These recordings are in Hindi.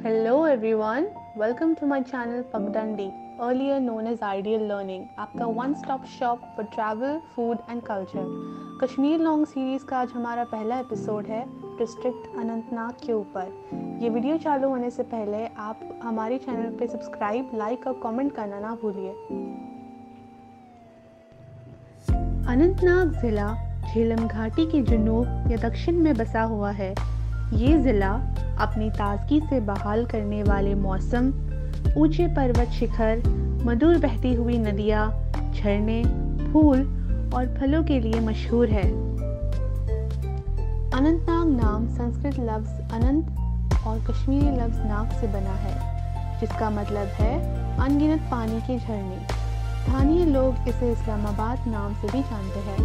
Hello everyone, welcome to my channel Pagdandi, earlier known as Ideal Learning, आपका one stop shop for travel, food and culture. Kashmir long series का आज हमारा पहला एपिसोड है डिस्ट्रिक्ट अनंतनाग के ऊपर। ये वीडियो चालू होने से पहले आप हमारे चैनल पे सब्सक्राइब, लाइक और कमेंट करना ना भूलिए। अनंतनाग ज़िला झेलम घाटी के जुनूब या दक्षिण में बसा हुआ है। ये ज़िला अपनी ताजगी से बहाल करने वाले मौसम, ऊंचे पर्वत शिखर, मधुर बहती हुई नदियाँ, झरने, फूल और फलों के लिए मशहूर है। अनंतनाग नाम संस्कृत लफ्ज़ अनंत और कश्मीरी लफ्ज़ नाग से बना है, जिसका मतलब है अनगिनत पानी के झरने। स्थानीय लोग इसे इस्लामाबाद नाम से भी जानते हैं।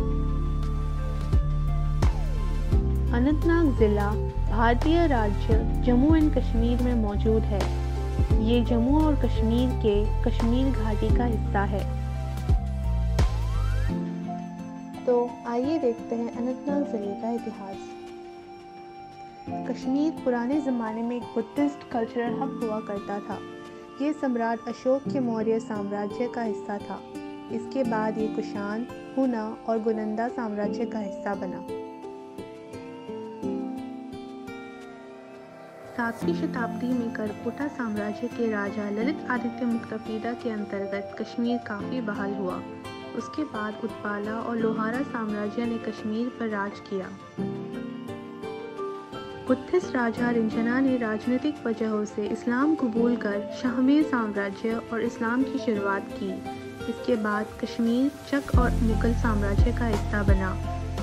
अनंतनाग ज़िला भारतीय राज्य जम्मू एंड कश्मीर में मौजूद है। ये जम्मू और कश्मीर के कश्मीर घाटी का हिस्सा है। तो आइए देखते हैं अनंतनाग ज़िले का इतिहास। कश्मीर पुराने ज़माने में एक बुद्धिस्ट कल्चरल हब हुआ करता था। ये सम्राट अशोक के मौर्य साम्राज्य का हिस्सा था। इसके बाद ये कुषाण, हुना और गुनंदा साम्राज्य का हिस्सा बना। 7वीं शताब्दी में करकोटा साम्राज्य के राजा ललित आदित्य मुक्तापीदा के अंतर्गत कश्मीर काफ़ी बहाल हुआ। उसके बाद उत्पाला और लोहारा साम्राज्य ने कश्मीर पर राज किया। बुद्धिस्ट राजा रिंजना ने राजनीतिक वजहों से इस्लाम कबूल कर शाहमीर साम्राज्य और इस्लाम की शुरुआत की। इसके बाद कश्मीर चक और मुगल साम्राज्य का हिस्सा बना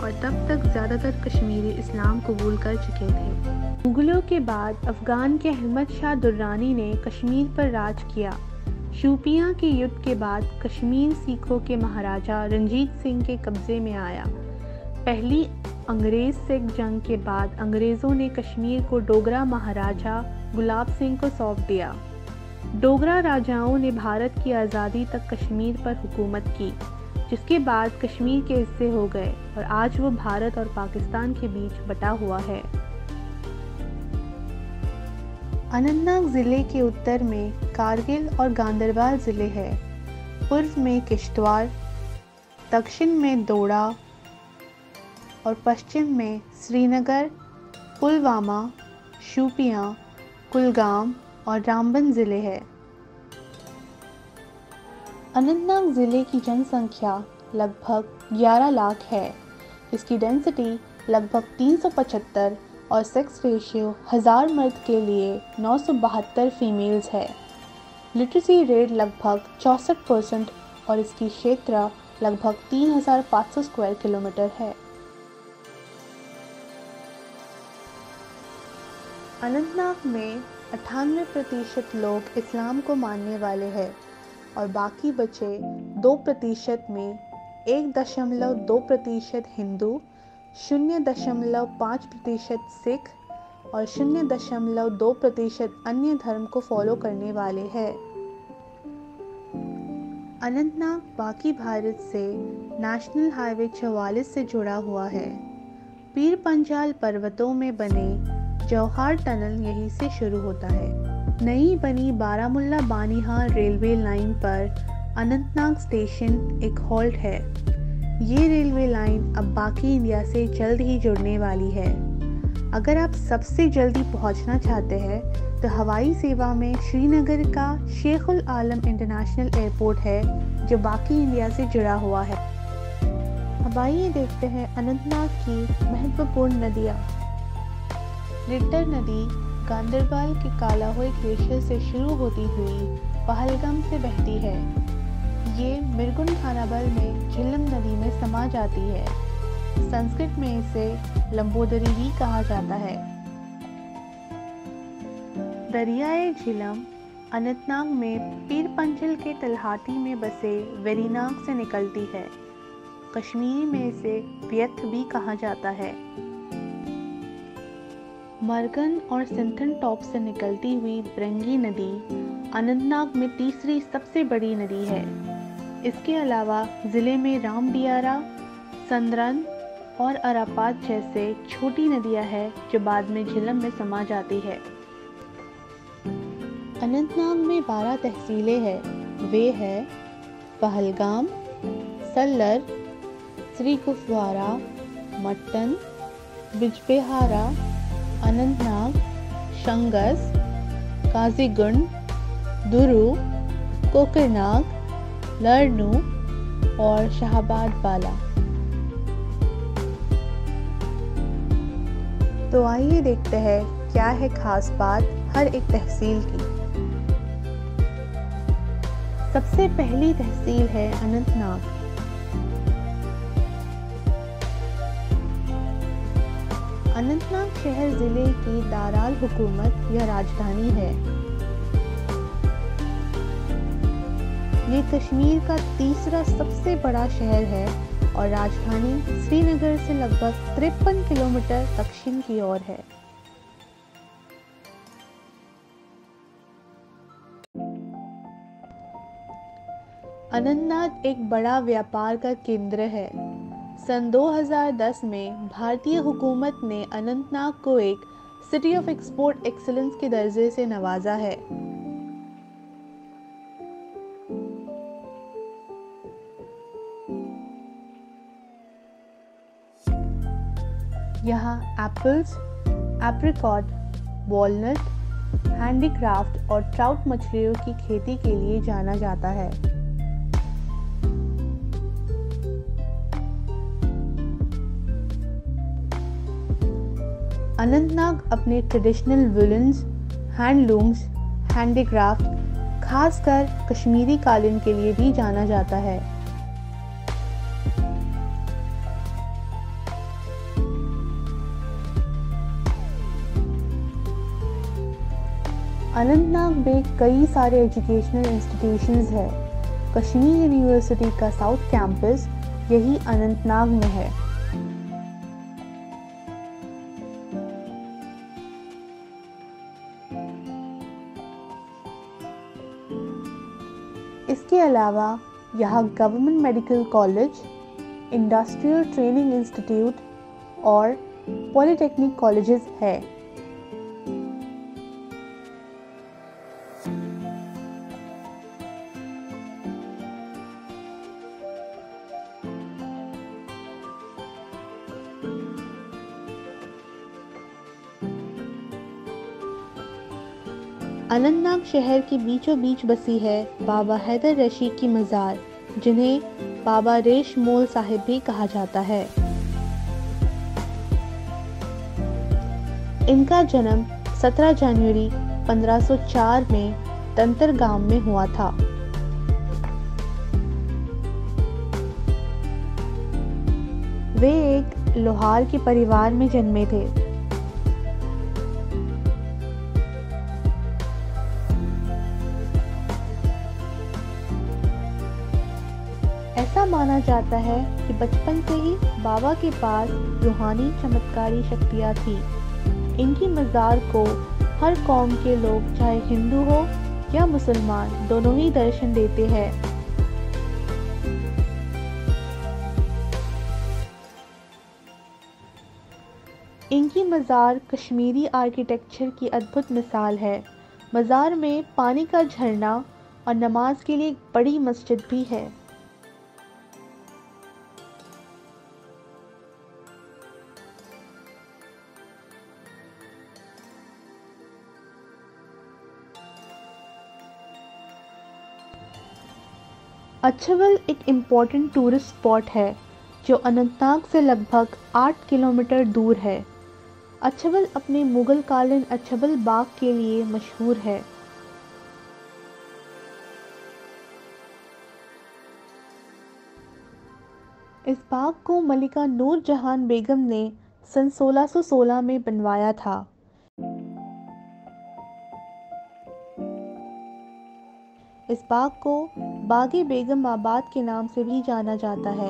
और तब तक ज़्यादातर कश्मीरी इस्लाम कबूल कर चुके थे। मुगलों के बाद अफ़गान के अहमद शाह दुर्रानी ने कश्मीर पर राज किया। शूपियां के युद्ध के बाद कश्मीर सिखों के महाराजा रंजीत सिंह के कब्ज़े में आया। पहली अंग्रेज़ सिख जंग के बाद अंग्रेज़ों ने कश्मीर को डोगरा महाराजा गुलाब सिंह को सौंप दिया। डोगरा राजाओं ने भारत की आज़ादी तक कश्मीर पर हुकूमत की, जिसके बाद कश्मीर के हिस्से हो गए और आज वो भारत और पाकिस्तान के बीच बटा हुआ है। अनंतनाग ज़िले के उत्तर में कारगिल और गांदरबल ज़िले हैं। पूर्व में किश्तवाड़, दक्षिण में दोडा और पश्चिम में श्रीनगर, पुलवामा, शूपियां, कुलगाम और रामबन ज़िले हैं। अनंतनाग ज़िले की जनसंख्या लगभग 11 लाख है। इसकी डेंसिटी लगभग 375 और सेक्स रेशियो 1000 मर्द के लिए 972 फीमेल्स है। लिटरेसी रेट लगभग 64% और इसकी क्षेत्र लगभग 3500 स्क्वायर किलोमीटर है। अनंतनाग में 98% लोग इस्लाम को मानने वाले हैं और बाकी बचे 2% में 1.2% हिंदू, 0.5% सिख और 0.2% अन्य धर्म को फॉलो करने वाले हैं। अनंतनाग बाकी भारत से नेशनल हाईवे 44 से जुड़ा हुआ है। पीर पंजाल पर्वतों में बने जौहर टनल यहीं से शुरू होता है। नई बनी बारामुल्ला बानीहार रेलवे लाइन पर अनंतनाग स्टेशन एक हॉल्ट है। ये रेलवे लाइन अब बाकी इंडिया से जल्द ही जुड़ने वाली है। अगर आप सबसे जल्दी पहुंचना चाहते हैं तो हवाई सेवा में श्रीनगर का शेखुल आलम इंटरनेशनल एयरपोर्ट है, जो बाकी इंडिया से जुड़ा हुआ है। अब आइए देखते हैं अनंतनाग की महत्वपूर्ण नदियाँ। लिट्टर नदी गांदरबल के कालाहोई ग्लेशियर से शुरू होती हुई पहलगाम से बहती है। ये मिर्गुन खानाबल में झेलम नदी में समा जाती है। संस्कृत में इसे लंबोदरी भी कहा जाता है। दरियाए झेलम अनंतनाग में पीर पंजल के तलहाटी में बसे वेरीनाग से निकलती है। कश्मीरी में इसे व्यथ भी कहा जाता है। मरगन और सिंथन टॉप से निकलती हुई ब्रंगी नदी अनंतनाग में तीसरी सबसे बड़ी नदी है। इसके अलावा ज़िले में रामडियारा, संदरन और अरापात जैसे छोटी नदियां हैं जो बाद में झेलम में समा जाती है। अनंतनाग में 12 तहसीलें हैं। वे हैं पहलगाम, सल्लर, श्री कुफवारा, मट्टन, बिजबेहारा, अनंतनाग, शंगस, काजीगुंड, दुरू, कोकरनाग, लरनू और शाहबाद बाला। तो आइए देखते हैं क्या है खास बात हर एक तहसील की। सबसे पहली तहसील है अनंतनाग। अनंतनाग शहर जिले की दाराल हुकूमत या राजधानी है। ये कश्मीर का तीसरा सबसे बड़ा शहर है और राजधानी श्रीनगर से लगभग 53 किलोमीटर दक्षिण की ओर है। अनंतनाग एक बड़ा व्यापार का केंद्र है। सन 2010 में भारतीय हुकूमत ने अनंतनाग को एक सिटी ऑफ एक्सपोर्ट एक्सीलेंस के दर्जे से नवाजा है। यहाँ एप्पल्स, एप्रिकॉट, वॉलनट, हैंडीक्राफ्ट और ट्राउट मछलियों की खेती के लिए जाना जाता है। अनंतनाग अपने ट्रेडिशनल वुलन्स, हैंडलूम्स, हैंडीक्राफ्ट, खासकर कश्मीरी कालीन के लिए भी जाना जाता है। अनंतनाग में कई सारे एजुकेशनल इंस्टीट्यूशंस है। कश्मीर यूनिवर्सिटी का साउथ कैंपस यही अनंतनाग में है। इसके अलावा यहाँ government medical college, industrial training institute और पॉलिटेक्निक कॉलेजेस है। अनंतनाग शहर के बीचों बीच बसी है बाबा हैदर रशीद की मज़ार, जिन्हें बाबा रेश मोल साहिब भी कहा जाता है। इनका जन्म 17 जनवरी 1504 में तंतर गांव में हुआ था। वे एक लोहार के परिवार में जन्मे थे। ऐसा माना जाता है कि बचपन से ही बाबा के पास रूहानी चमत्कारी शक्तियाँ थी। इनकी मज़ार को हर कौम के लोग, चाहे हिंदू हो या मुसलमान, दोनों ही दर्शन देते हैं। इनकी मज़ार कश्मीरी आर्किटेक्चर की अद्भुत मिसाल है। मज़ार में पानी का झरना और नमाज के लिए एक बड़ी मस्जिद भी है। अच्छवल एक इम्पॉर्टेंट टूरिस्ट स्पॉट है जो अनंतनाग से लगभग 8 किलोमीटर दूर है। अच्छवल अपने मुगल कालीन अच्छवल बाग के लिए मशहूर है। इस बाग को मलिका नूर जहान बेगम ने सन 1616 में बनवाया था। इस बाग को बागे बेगम आबाद के नाम से भी जाना जाता है।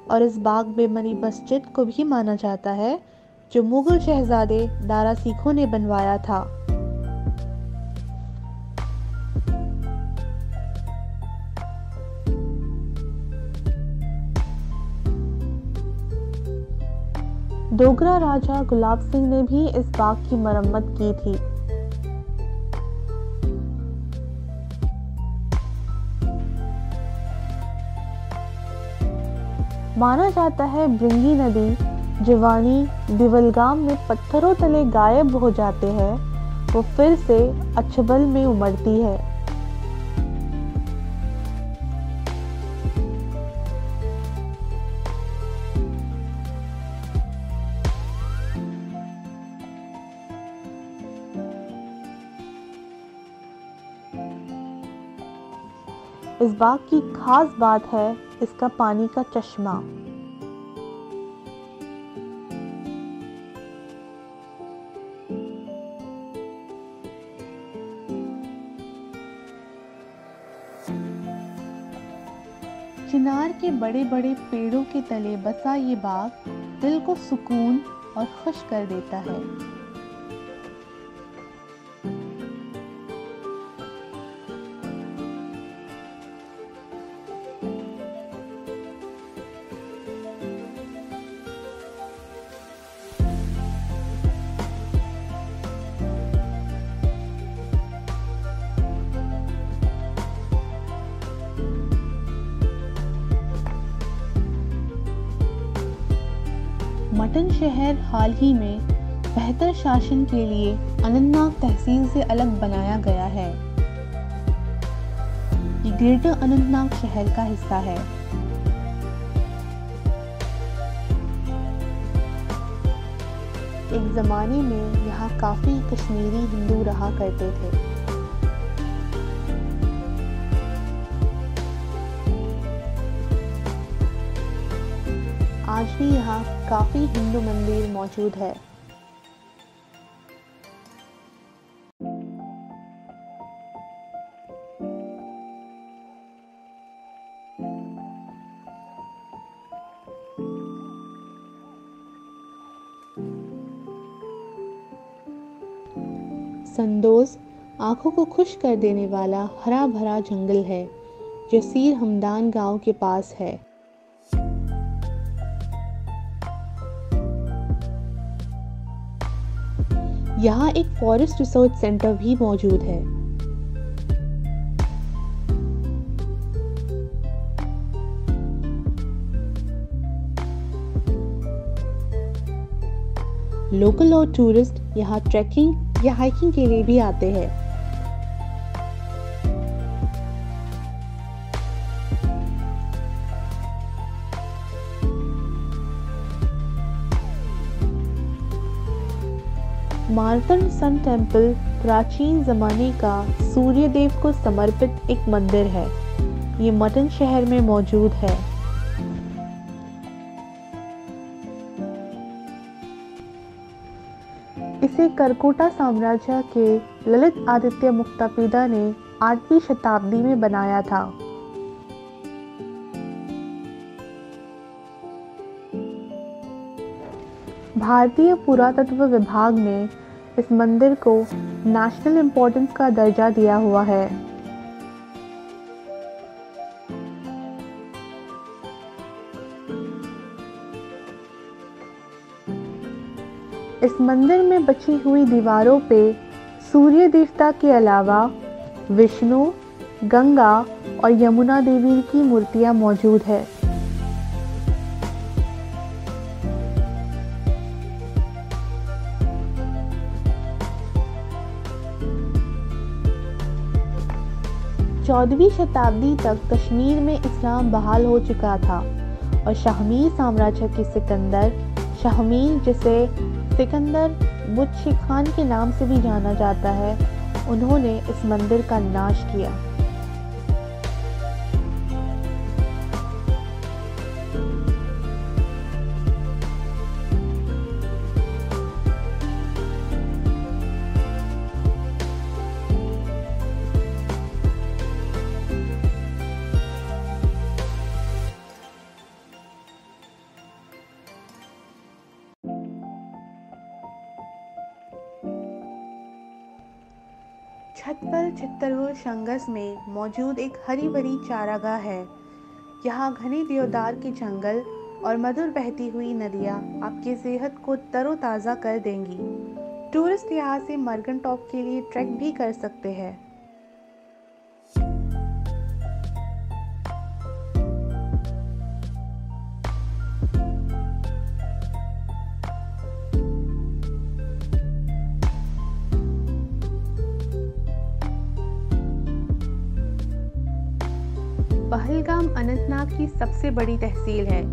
और इस बाग में बनी मस्जिद को भी माना जाता है जो मुगल शहजादे दारा सिखों ने बनवाया था। डोगरा राजा गुलाब सिंह ने भी इस बाग की मरम्मत की थी। माना जाता है भृंगी नदी जो वाणी दिवलगाम में पत्थरों तले गायब हो जाते हैं, वो फिर से अछबल में उमड़ती है। इस बाग की खास बात है इसका पानी का चश्मा। चिनार के बड़े बड़े पेड़ों के तले बसा ये बाग दिल को सुकून और खुश कर देता है। मटन शहर हाल ही में बेहतर शासन के लिए अनंतनाग तहसील से अलग बनाया गया है। ये ग्रेटर अनंतनाग शहर का हिस्सा है। एक जमाने में यहाँ काफी कश्मीरी हिंदू रहा करते थे। आज भी यहाँ काफी हिंदू मंदिर मौजूद है। संदोज आंखों को खुश कर देने वाला हरा भरा जंगल है जो सीर हमदान गांव के पास है। यहाँ एक फॉरेस्ट रिसर्च सेंटर भी मौजूद है। लोकल और टूरिस्ट यहाँ ट्रैकिंग या हाइकिंग के लिए भी आते हैं। मार्तंड सन टेम्पल प्राचीन जमाने का सूर्य देव को समर्पित एक मंदिर है। ये मटन शहर में मौजूद है। इसे करकोटा साम्राज्य के ललित आदित्य मुक्तापिदा ने 8वीं शताब्दी में बनाया था। भारतीय पुरातत्व विभाग ने इस मंदिर को नेशनल इम्पोर्टेंस का दर्जा दिया हुआ है। इस मंदिर में बची हुई दीवारों पे सूर्य देवता के अलावा विष्णु, गंगा और यमुना देवी की मूर्तियां मौजूद है। चौदहवीं शताब्दी तक कश्मीर में इस्लाम बहाल हो चुका था और शाहमीर साम्राज्य के सिकंदर शाहमीर, जिसे सिकंदर बुच्ची खान के नाम से भी जाना जाता है, उन्होंने इस मंदिर का नाश किया। छतपल चित्तरगुड़ शंगस में मौजूद एक हरी भरी चारागाह है। यहाँ घने देवदार के जंगल और मधुर बहती हुई नदियाँ आपकी सेहत को तरोताज़ा कर देंगी। टूरिस्ट यहाँ से मर्गन टॉप के लिए ट्रैक भी कर सकते हैं। पहलगाम अनंतनाग की सबसे बड़ी तहसील है।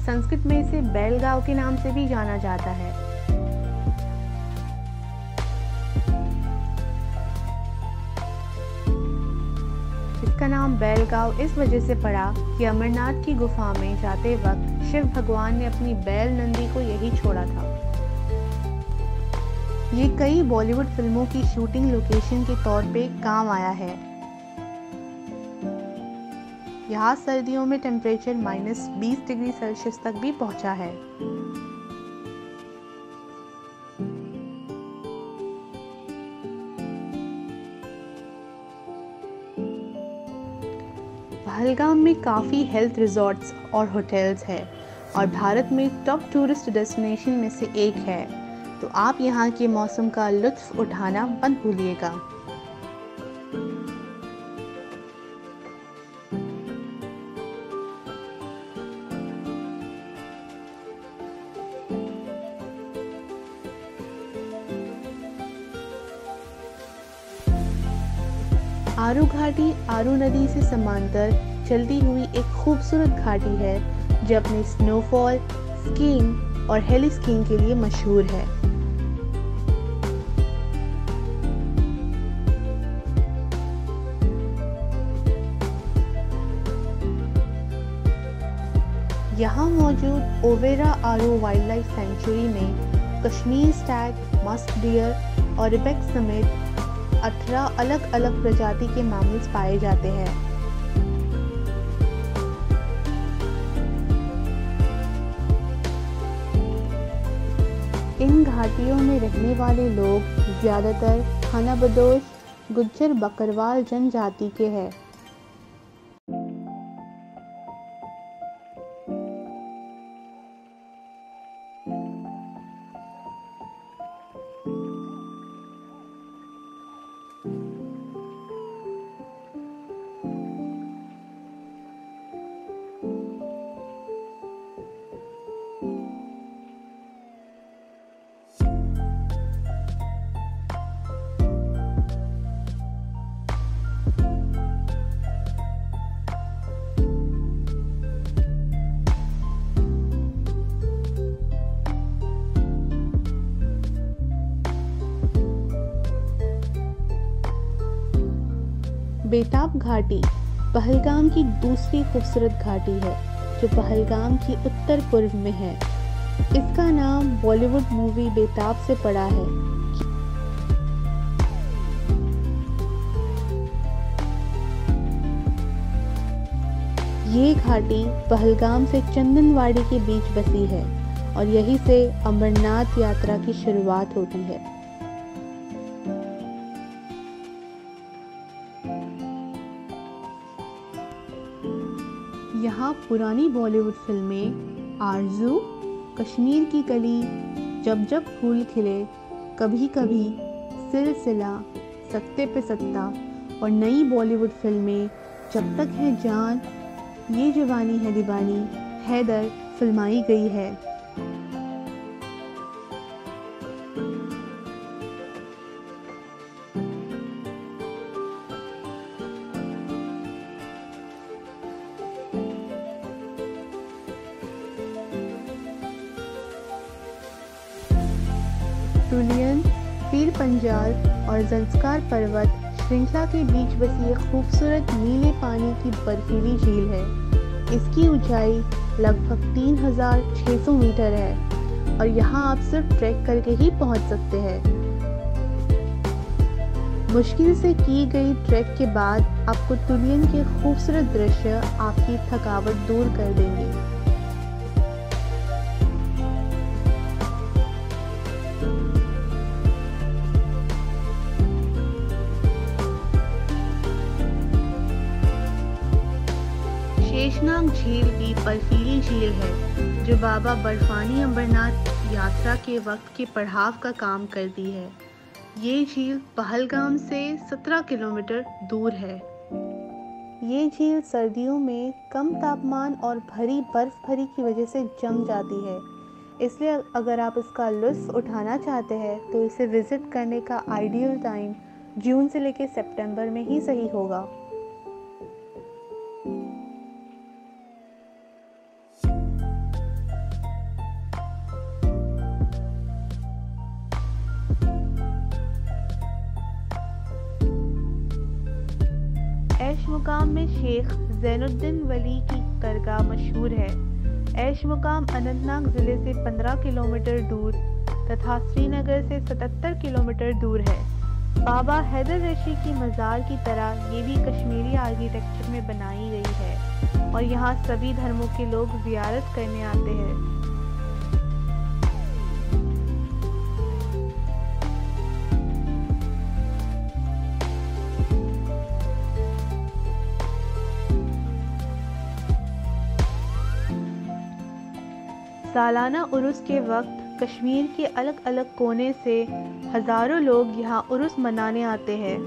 संस्कृत में इसे बैलगांव के नाम से भी जाना जाता है। इसका नाम बैलगांव इस वजह से पड़ा कि अमरनाथ की गुफा में जाते वक्त शिव भगवान ने अपनी बैल नंदी को यही छोड़ा था। ये कई बॉलीवुड फिल्मों की शूटिंग लोकेशन के तौर पे काम आया है। यहाँ सर्दियों में टेम्परेचर -20 डिग्री सेल्सियस तक भी पहुँचा है। पहलगाम में काफ़ी हेल्थ रिजॉर्ट्स और होटल्स हैं और भारत में टॉप टूरिस्ट डेस्टिनेशन में से एक है, तो आप यहाँ के मौसम का लुत्फ़ उठाना मत भूलिएगा। आरू घाटी आरू नदी से समांतर चलती हुई एक खूबसूरत घाटी है जो अपने स्नोफॉल, स्कीइंग और हेली स्कीइंग के लिए मशहूर है। यहाँ मौजूद ओवेरा आरू वाइल्ड लाइफ सेंचुरी में कश्मीर स्टैग, मस्क डियर और इबेक्स समेत 18 अलग अलग प्रजाति के मैमल्स पाए जाते हैं। इन घाटियों में रहने वाले लोग ज्यादातर खानाबदोश, गुज्जर बकरवाल जनजाति के हैं। बेताब घाटी पहलगाम की दूसरी खूबसूरत घाटी है जो पहलगाम की उत्तर पूर्व में है। इसका नाम बॉलीवुड मूवी बेताब से पड़ा है। ये घाटी पहलगाम से चंदनवाड़ी के बीच बसी है और यहीं से अमरनाथ यात्रा की शुरुआत होती है। यहाँ पुरानी बॉलीवुड फिल्में आरज़ू, कश्मीर की कली, जब जब फूल खिले, कभी कभी, सिलसिला, सत्ते पे सत्ता और नई बॉलीवुड फिल्में जब तक है जान, ये जवानी है दीवानी, हैदर फिल्माई गई है। टुलियन, पीर पंजाल और ज़ंस्कार पर्वत श्रृंखला के बीच बसी एक खूबसूरत नीले पानी की बर्फीली झील है। इसकी ऊंचाई लगभग 3600 मीटर है और यहाँ आप सिर्फ ट्रैक करके ही पहुँच सकते हैं। मुश्किल से की गई ट्रैक के बाद आपको टुलियन के खूबसूरत दृश्य आपकी थकावट दूर कर देंगे। शेषनाग झील भी बर्फीली झील है जो बाबा बर्फानी अमरनाथ यात्रा के वक्त के पड़ाव का काम करती है। ये झील पहलगाम से 17 किलोमीटर दूर है। ये झील सर्दियों में कम तापमान और भरी बर्फ की वजह से जम जाती है, इसलिए अगर आप इसका लुत्फ़ उठाना चाहते हैं तो इसे विज़िट करने का आइडियल टाइम जून से लेकर सितंबर में ही सही होगा। ऐश मुकाम में शेख ज़ैनुद्दीन वली की दरगाह मशहूर है। ऐश मुकाम अनंतनाग ज़िले से 15 किलोमीटर दूर तथा श्रीनगर से 77 किलोमीटर दूर है। बाबा हैदर रशी की मज़ार की तरह ये भी कश्मीरी आर्किटेक्चर में बनाई गई है और यहाँ सभी धर्मों के लोग ज़ियारत करने आते हैं। सालाना उर्स के वक्त कश्मीर के अलग अलग कोने से हज़ारों लोग यहाँ उर्स मनाने आते हैं।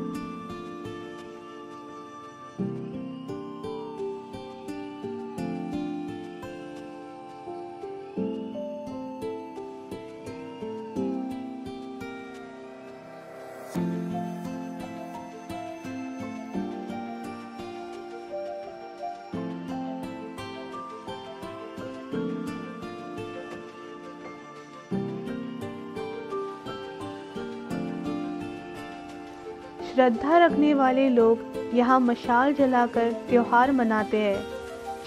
श्रद्धा रखने वाले लोग यहाँ मशाल जलाकर त्योहार मनाते हैं,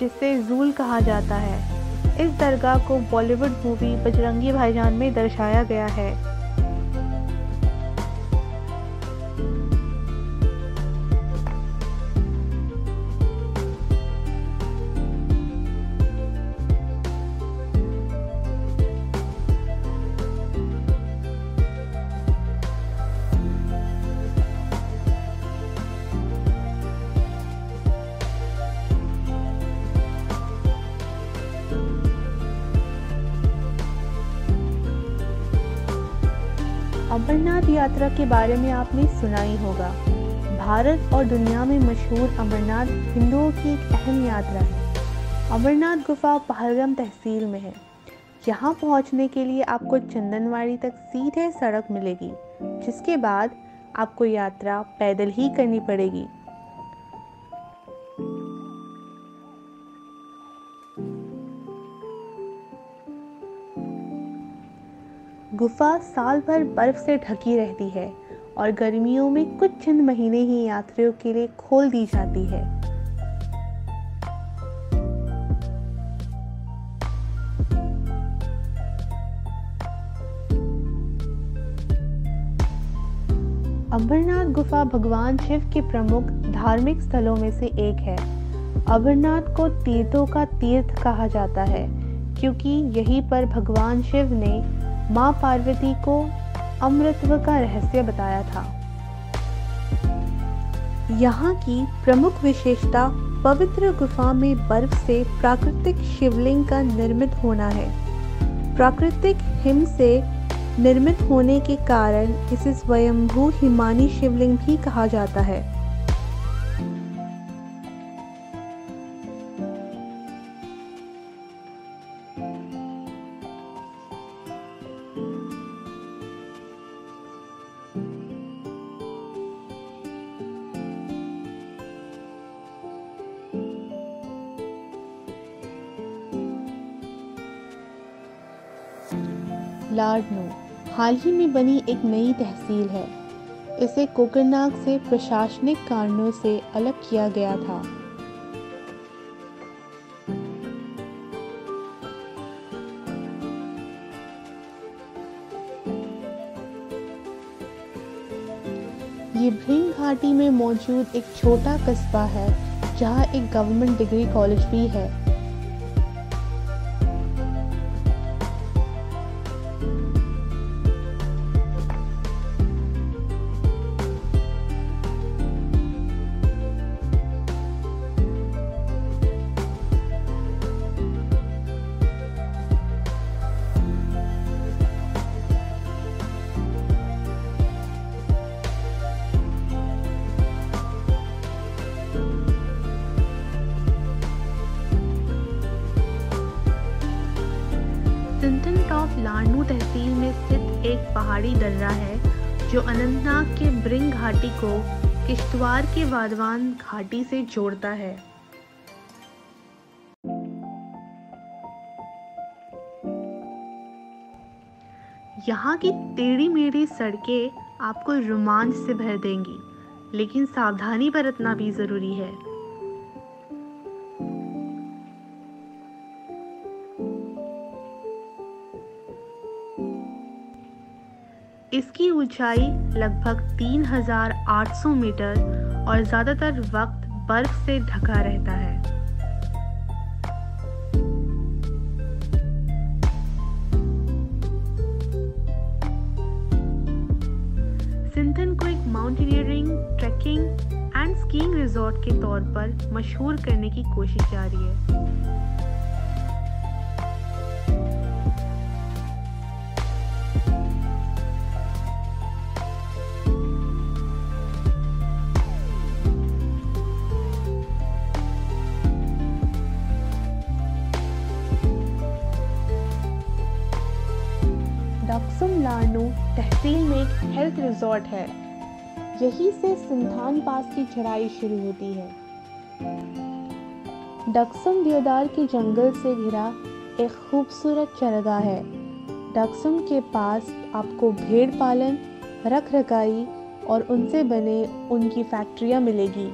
जिसे ज़ूल कहा जाता है। इस दरगाह को बॉलीवुड मूवी बजरंगी भाईजान में दर्शाया गया है। अमरनाथ यात्रा के बारे में आपने सुना ही होगा। भारत और दुनिया में मशहूर अमरनाथ हिंदुओं की एक अहम यात्रा है। अमरनाथ गुफा पहलगाम तहसील में है। यहाँ पहुँचने के लिए आपको चंदनवाड़ी तक सीधे सड़क मिलेगी, जिसके बाद आपको यात्रा पैदल ही करनी पड़ेगी। गुफा साल भर बर्फ से ढकी रहती है और गर्मियों में कुछ चंद महीने ही यात्रियों के लिए खोल दी जाती है। अमरनाथ गुफा भगवान शिव के प्रमुख धार्मिक स्थलों में से एक है। अमरनाथ को तीर्थों का तीर्थ कहा जाता है क्योंकि यहीं पर भगवान शिव ने माँ पार्वती को अमृतत्व का रहस्य बताया था। यहाँ की प्रमुख विशेषता पवित्र गुफा में बर्फ से प्राकृतिक शिवलिंग का निर्मित होना है। प्राकृतिक हिम से निर्मित होने के कारण इसे स्वयंभू हिमानी शिवलिंग भी कहा जाता है। लाडनू हाल ही में बनी एक नई तहसील है। इसे कोकरनाग से प्रशासनिक कारणों से अलग किया गया था। ये भृंग घाटी में मौजूद एक छोटा कस्बा है जहाँ एक गवर्नमेंट डिग्री कॉलेज भी है। सिंथनटॉप लाडनू तहसील में स्थित एक पहाड़ी दर्रा है जो अनंतनाग के ब्रिंग घाटी को किश्तवाड़ के वाधवान घाटी से जोड़ता है। यहाँ की टेढ़ी मेढ़ी सड़कें आपको रोमांच से भर देंगी, लेकिन सावधानी बरतना भी जरूरी है। इसकी ऊंचाई लगभग 3800 मीटर और ज़्यादातर वक्त बर्फ से ढका रहता है। सिंथन को एक mountaineering, trekking and skiing resort के तौर पर मशहूर करने की कोशिश जारी है। डक्सम लाडनू तहसील में एक हेल्थ रिजॉर्ट है। यहीं से सिंथान पास की चढ़ाई शुरू होती है। डक्सम देवदार के जंगल से घिरा एक खूबसूरत चरागाह है। डक्सम के पास आपको भेड़ पालन, रख रखाई और उनसे बने उनकी फैक्ट्रियां मिलेगी।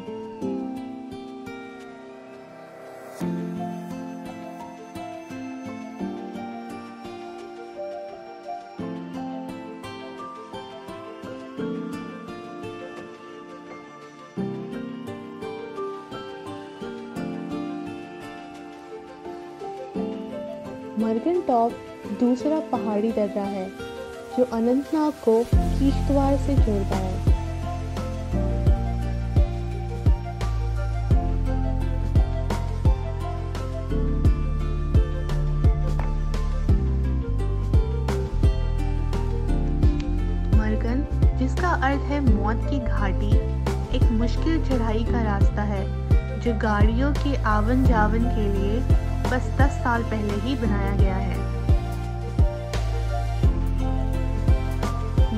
मर्गन टॉप दूसरा पहाड़ी दर्रा है जो अनंतनाग को किश्तवाड़ से जोड़ता है। मर्गन, जिसका अर्थ है मौत की घाटी, एक मुश्किल चढ़ाई का रास्ता है जो गाड़ियों के आवन जावन के लिए बस 10 साल पहले ही बनाया गया है।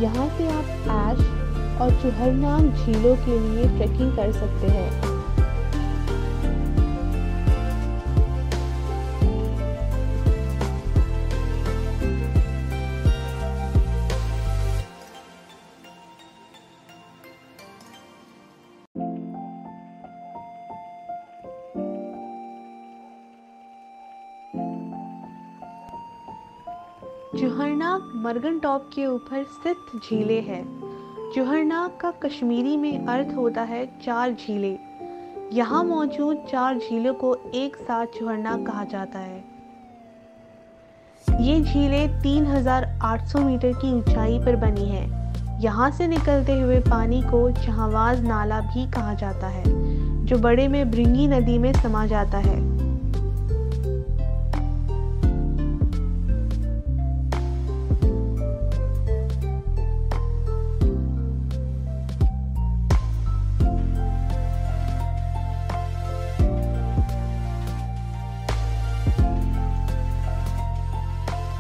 यहाँ से आप ऐश और चुहरनाग झीलों के लिए ट्रैकिंग कर सकते हैं। चुहरनाग मर्गन टॉप के ऊपर स्थित झीलें हैं। चुहरनाग का कश्मीरी में अर्थ होता है 4 झीलें। यहाँ मौजूद 4 झीलों को एक साथ चुहरनाग कहा जाता है। ये झीलें 3800 मीटर की ऊंचाई पर बनी हैं। यहाँ से निकलते हुए पानी को जहावाज नाला भी कहा जाता है, जो बड़े में ब्रिंगी नदी में समा जाता है।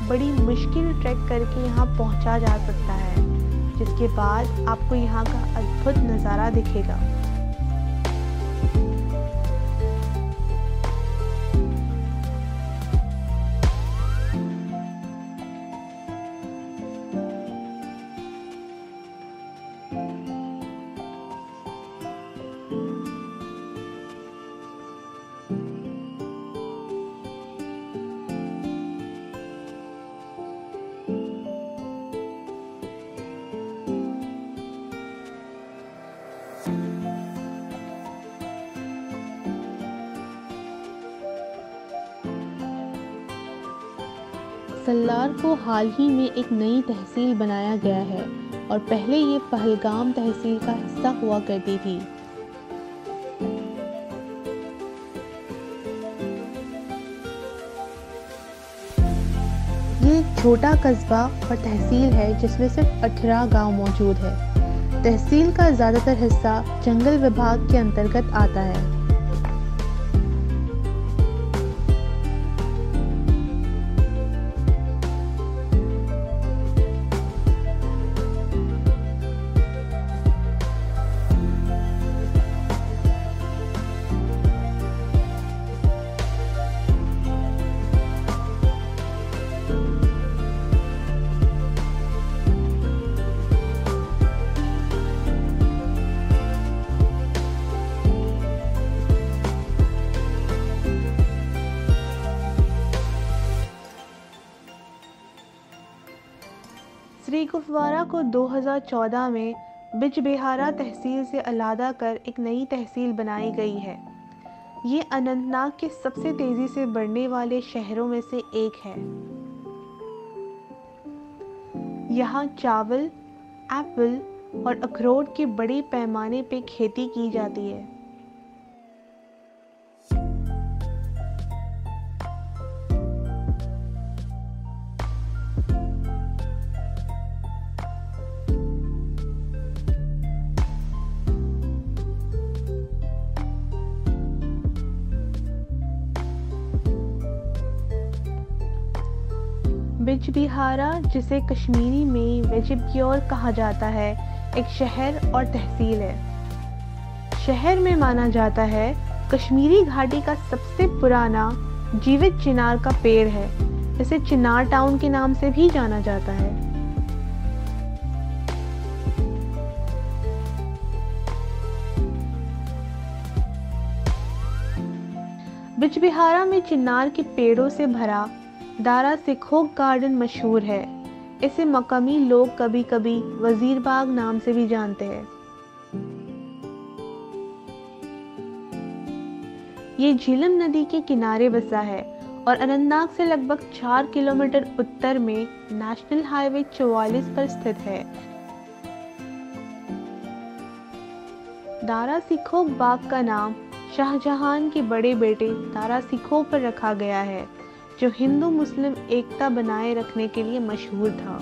बड़ी मुश्किल ट्रैक करके यहाँ पहुँचा जा सकता है, जिसके बाद आपको यहाँ का अद्भुत नज़ारा दिखेगा। सल्लार को हाल ही में एक नई तहसील बनाया गया है और पहले ये पहलगाम तहसील का हिस्सा हुआ करती थी। ये एक छोटा कस्बा और तहसील है जिसमें सिर्फ 18 गांव मौजूद है। तहसील का ज़्यादातर हिस्सा जंगल विभाग के अंतर्गत आता है। श्रीगुफवारा को 2014 में बिजबिहारा तहसील से अलहदा कर एक नई तहसील बनाई गई है। ये अनंतनाग के सबसे तेजी से बढ़ने वाले शहरों में से एक है। यहाँ चावल, एप्पल और अखरोट की बड़े पैमाने पे खेती की जाती है। बिजबिहारा, जिसे कश्मीरी में वेजिबग्योर कहा जाता है, एक शहर और तहसील है। शहर में माना जाता है कश्मीरी घाटी का सबसे पुराना जीवित चिनार का पेड़ है। इसे चिनार टाउन के नाम से भी जाना जाता है। बिजबिहारा में चिनार के पेड़ों से भरा दारा सिखोक गार्डन मशहूर है। इसे मकामी लोग कभी कभी वजीर बाग नाम से भी जानते हैं। ये झीलम नदी के किनारे बसा है और अनंतनाग से लगभग 4 किलोमीटर उत्तर में नेशनल हाईवे 44 पर स्थित है। दारा सिखोक बाग का नाम शाहजहां के बड़े बेटे दारा सिखोक पर रखा गया है, जो हिंदू मुस्लिम एकता बनाए रखने के लिए मशहूर था।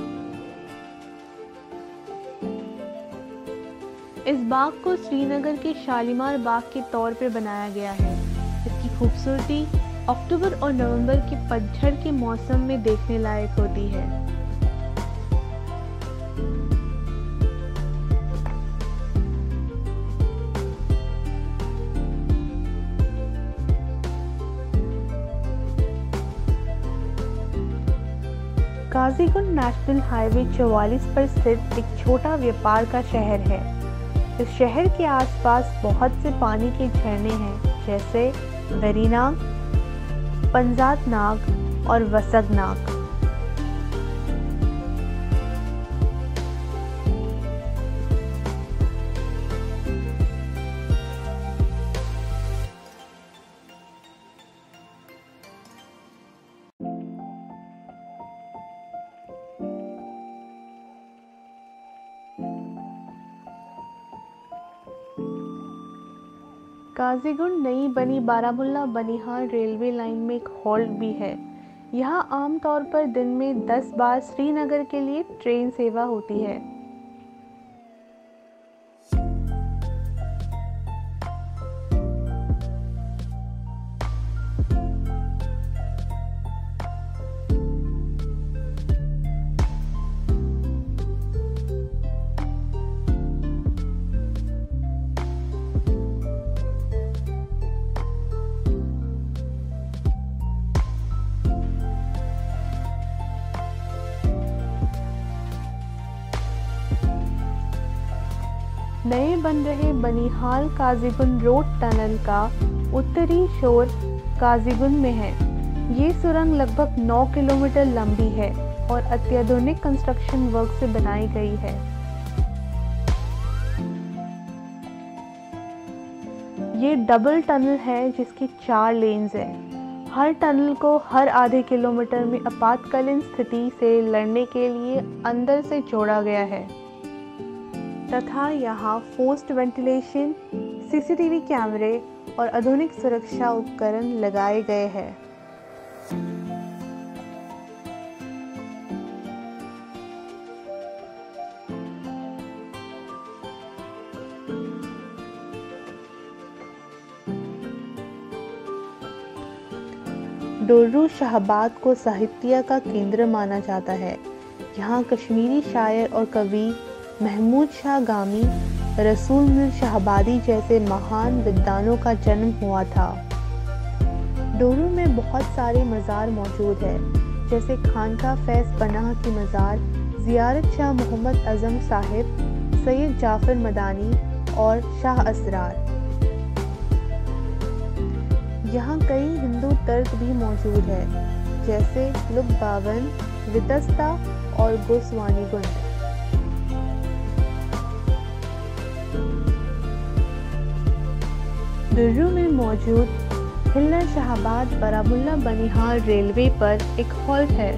इस बाग को श्रीनगर के शालीमार बाग के तौर पर बनाया गया है। इसकी खूबसूरती अक्टूबर और नवंबर के पतझड़ के मौसम में देखने लायक होती है। काजीगुंड नेशनल हाईवे 44 पर स्थित एक छोटा व्यापार का शहर है। इस शहर के आसपास बहुत से पानी के झरने हैं, जैसे वेरीनाग, पंजातनाग और वसगनाग। काजीगुंड नई बनी बारामुल्ला बनिहाल रेलवे लाइन में एक हॉल्ट भी है। यहाँ आमतौर पर दिन में 10 बार श्रीनगर के लिए ट्रेन सेवा होती है। नए बन रहे बनिहाल काजीगुंड रोड टनल का उत्तरी छोर काजीगुंड में है। ये सुरंग लगभग 9 किलोमीटर लंबी है और अत्याधुनिक कंस्ट्रक्शन वर्क से बनाई गई है। ये डबल टनल है जिसकी 4 लेन्स हैं। हर टनल को हर आधे किलोमीटर में आपातकालीन स्थिति से लड़ने के लिए अंदर से जोड़ा गया है तथा यहाँ फोर्स्ड वेंटिलेशन, सीसीटीवी कैमरे और आधुनिक सुरक्षा उपकरण लगाए गए हैं। डोर्रू शाहबाद को साहित्य का केंद्र माना जाता है। यहाँ कश्मीरी शायर और कवि महमूद शाह गामी, रसूल मीर शाहबादी जैसे महान विद्वानों का जन्म हुआ था। डोरू में बहुत सारे मज़ार मौजूद हैं, जैसे खानका फैज़ पनाह की मज़ार, ज़ियारत शाह मोहम्मद अज़म साहिब, सैयद जाफ़र मदानी और शाह असरार। यहाँ कई हिंदू तर्क भी मौजूद है, जैसे लुक बावन, वितस्ता और गोस्वानीगुंड। दुर्रू में मौजूद हिल्लर शाहबाद बारामुल्ला बनिहाल रेलवे पर एक हॉल्ट है।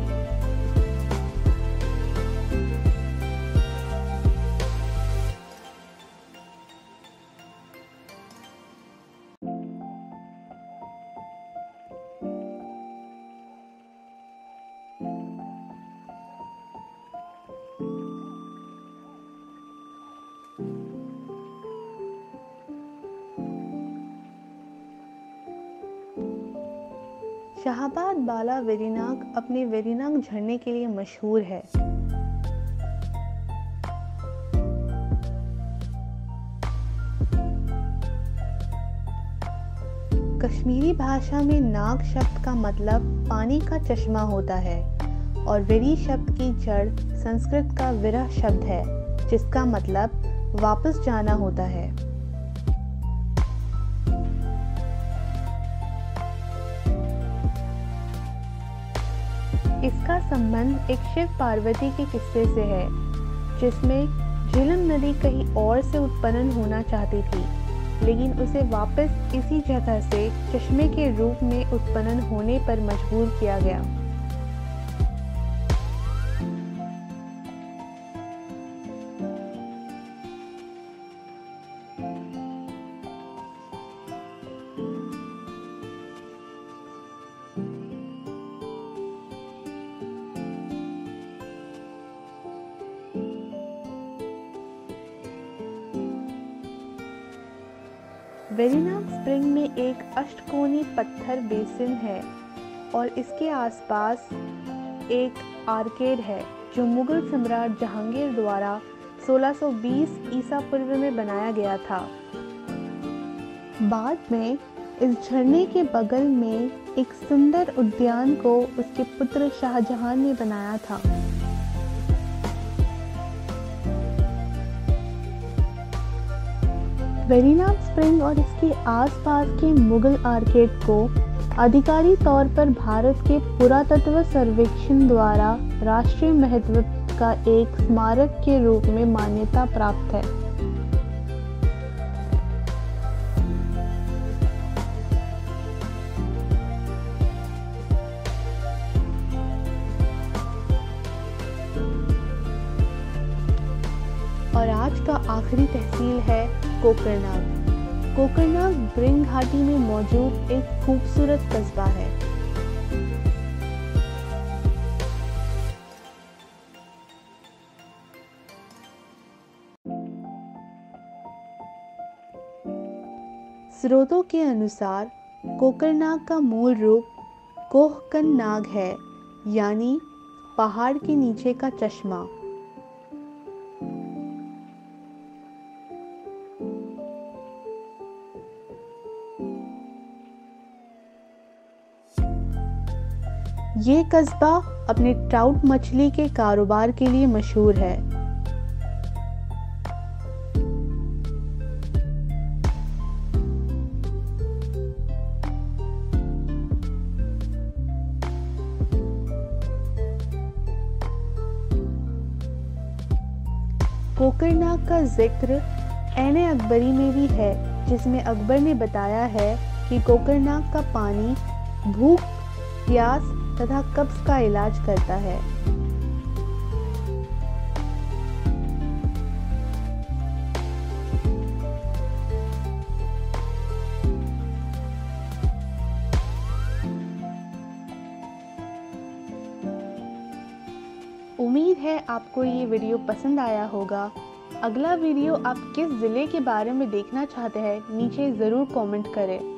शाहबाद बाला वेरीनाग अपने वेरीनाग झरने के लिए मशहूर है। कश्मीरी भाषा में नाग शब्द का मतलब पानी का चश्मा होता है और वेरी शब्द की जड़ संस्कृत का विरह शब्द है, जिसका मतलब वापस जाना होता है। इसका संबंध एक शिव पार्वती के किस्से से है, जिसमें झेलम नदी कहीं और से उत्पन्न होना चाहती थी, लेकिन उसे वापस इसी जगह से चश्मे के रूप में उत्पन्न होने पर मजबूर किया गया। वेरीनाग स्प्रिंग में एक अष्टकोणीय पत्थर बेसिन है और इसके आसपास एक आर्केड है, जो मुगल सम्राट जहांगीर द्वारा 1620 ईसा पूर्व में बनाया गया था। बाद में इस झरने के बगल में एक सुंदर उद्यान को उसके पुत्र शाहजहां ने बनाया था। वेरीनाग स्प्रिंग और इसके आसपास के मुगल आर्केड को आधिकारिक तौर पर भारत के पुरातत्व सर्वेक्षण द्वारा राष्ट्रीय महत्व का एक स्मारक के रूप में मान्यता प्राप्त है। और आज का आखिरी तहसील है कोकरनाग। कोकरनाग ब्रिंग घाटी में मौजूद एक खूबसूरत कस्बा है। स्रोतों के अनुसार कोकरनाग का मूल रूप कोहकन नाग है, यानी पहाड़ के नीचे का चश्मा। ये कस्बा अपने ट्राउट मछली के कारोबार के लिए मशहूर है। कोकरनाग का जिक्र ऐन अकबरी में भी है, जिसमें अकबर ने बताया है कि कोकरनाग का पानी भूख, प्यास तथा कब्ज का इलाज करता है। उम्मीद है आपको ये वीडियो पसंद आया होगा। अगला वीडियो आप किस ज़िले के बारे में देखना चाहते हैं, नीचे ज़रूर कमेंट करें।